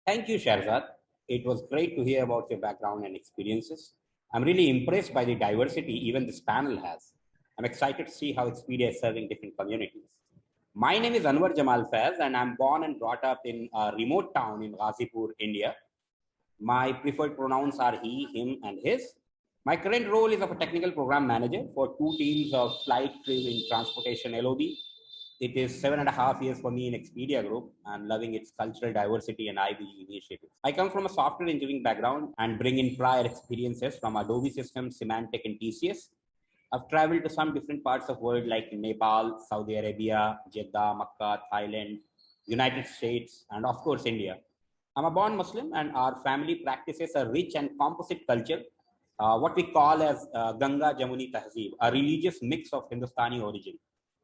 Thank you, Sharzad. It was great to hear about your background and experiences. I'm really impressed by the diversity even this panel has. I'm excited to see how Expedia is serving different communities. My name is Anwar Jamal Faiz, and I'm born and brought up in a remote town in Ghazipur, India. My preferred pronouns are he, him, and his. My current role is of a technical program manager for two teams of flight crew in transportation LOB. It is 7.5 years for me in Expedia Group and loving its cultural diversity and IB initiatives. I come from a software engineering background and bring in prior experiences from Adobe Systems, Symantec, and TCS. I've traveled to some different parts of the world like Nepal, Saudi Arabia, Jeddah, Makkah, Thailand, United States, and of course, India. I'm a born Muslim and our family practices a rich and composite culture, what we call as Ganga Jamuni Tahzeeb, a religious mix of Hindustani origin.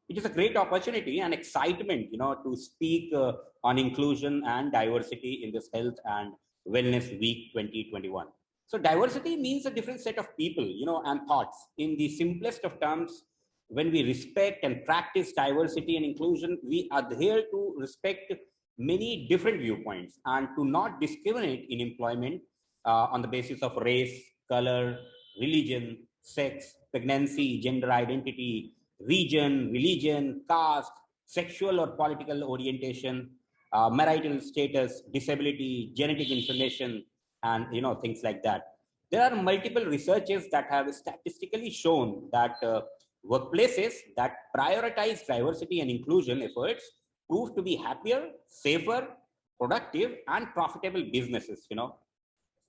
It is a great opportunity and excitement, to speak on inclusion and diversity in this Health and Wellness Week 2021. So diversity means a different set of people, and thoughts. In the simplest of terms, when we respect and practice diversity and inclusion, we adhere to respect many different viewpoints and to not discriminate in employment on the basis of race, color, religion, sex, pregnancy, gender identity, region, religion, caste, sexual or political orientation, marital status, disability, genetic information, and things like that. There are multiple researches that have statistically shown that workplaces that prioritize diversity and inclusion efforts prove to be happier, safer, productive, and profitable businesses.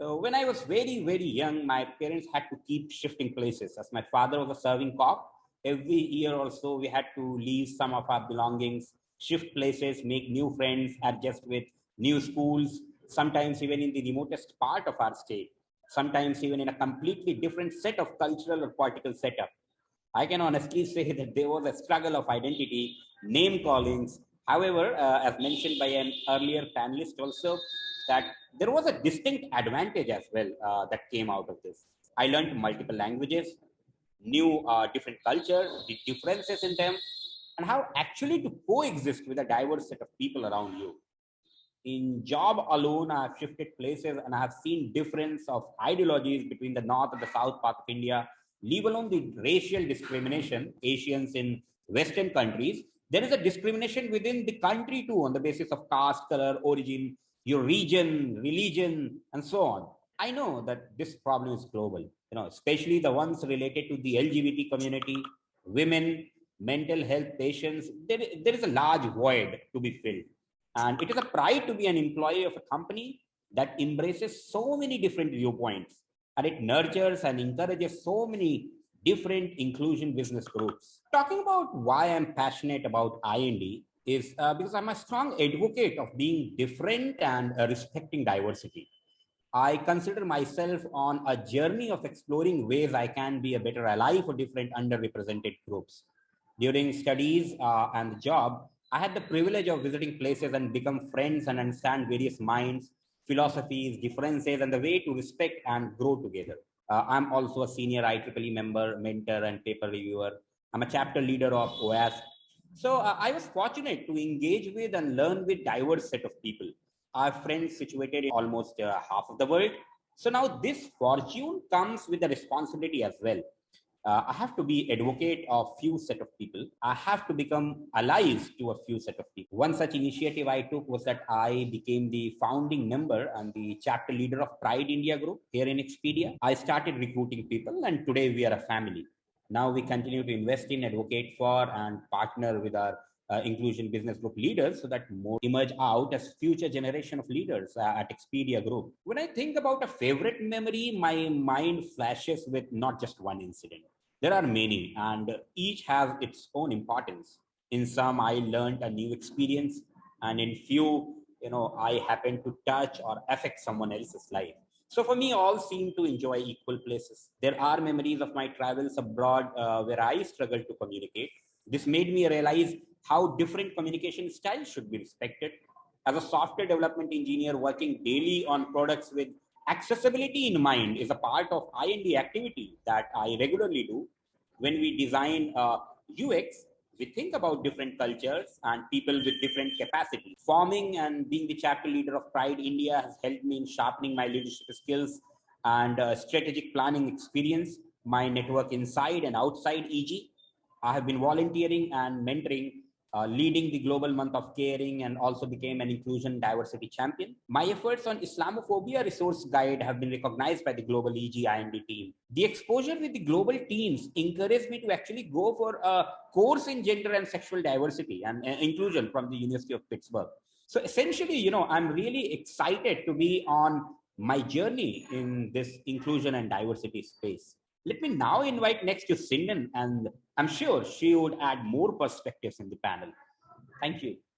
So when I was very, very young, my parents had to keep shifting places. As my father was a serving cop, every year or so we had to leave some of our belongings, shift places, make new friends, adjust with new schools, sometimes even in the remotest part of our state, sometimes even in a completely different set of cultural or political setup. I can honestly say that there was a struggle of identity, name callings. However, as mentioned by an earlier panelist also, that there was a distinct advantage as well that came out of this. I learned multiple languages, knew different cultures, the differences in them, and how actually to coexist with a diverse set of people around you. In job alone, I have shifted places and I have seen difference of ideologies between the north and the south part of India, leave alone the racial discrimination, Asians in Western countries. There is a discrimination within the country too on the basis of caste, color, origin, your region, religion, and so on. I know that this problem is global, especially the ones related to the LGBT community, women, mental health patients. There is a large void to be filled. And it is a pride to be an employee of a company that embraces so many different viewpoints and it nurtures and encourages so many different inclusion business groups. Talking about why I'm passionate about IND is because I'm a strong advocate of being different and respecting diversity. I consider myself on a journey of exploring ways I can be a better ally for different underrepresented groups. During studies and the job, I had the privilege of visiting places and become friends and understand various minds, philosophies, differences, and the way to respect and grow together. I'm also a senior IEEE member, mentor, and paper reviewer. I'm a chapter leader of OAS. So I was fortunate to engage with and learn with diverse set of people. I have friends situated in almost half of the world. So now this fortune comes with a responsibility as well. I have to be advocate of few set of people. I have to become allies to a few set of people. One such initiative I took was that I became the founding member and the chapter leader of Pride India Group here in Expedia. I started recruiting people and today we are a family. Now we continue to invest in, advocate for, and partner with our inclusion business group leaders so that more emerge out as future generation of leaders at Expedia Group. When I think about a favorite memory, my mind flashes with not just one incident. There are many, and each has its own importance. In some, I learned a new experience, and in few, I happened to touch or affect someone else's life. So for me, all seem to enjoy equal places. There are memories of my travels abroad where I struggled to communicate. This made me realize how different communication styles should be respected. As a software development engineer working daily on products with accessibility in mind is a part of IND activity that I regularly do. When we design UX, We think about different cultures and people with different capacities. Forming and being the chapter leader of Pride India has helped me in sharpening my leadership skills and strategic planning experience, my network inside and outside EG. I have been volunteering and mentoring, leading the Global Month of Caring, and also became an inclusion diversity champion. My efforts on Islamophobia resource guide have been recognized by the global EGIND team. The exposure with the global teams encouraged me to actually go for a course in gender and sexual diversity and inclusion from the University of Pittsburgh. So essentially, I'm really excited to be on my journey in this inclusion and diversity space. Let me now invite next to Sinden, and I'm sure she would add more perspectives in the panel. Thank you.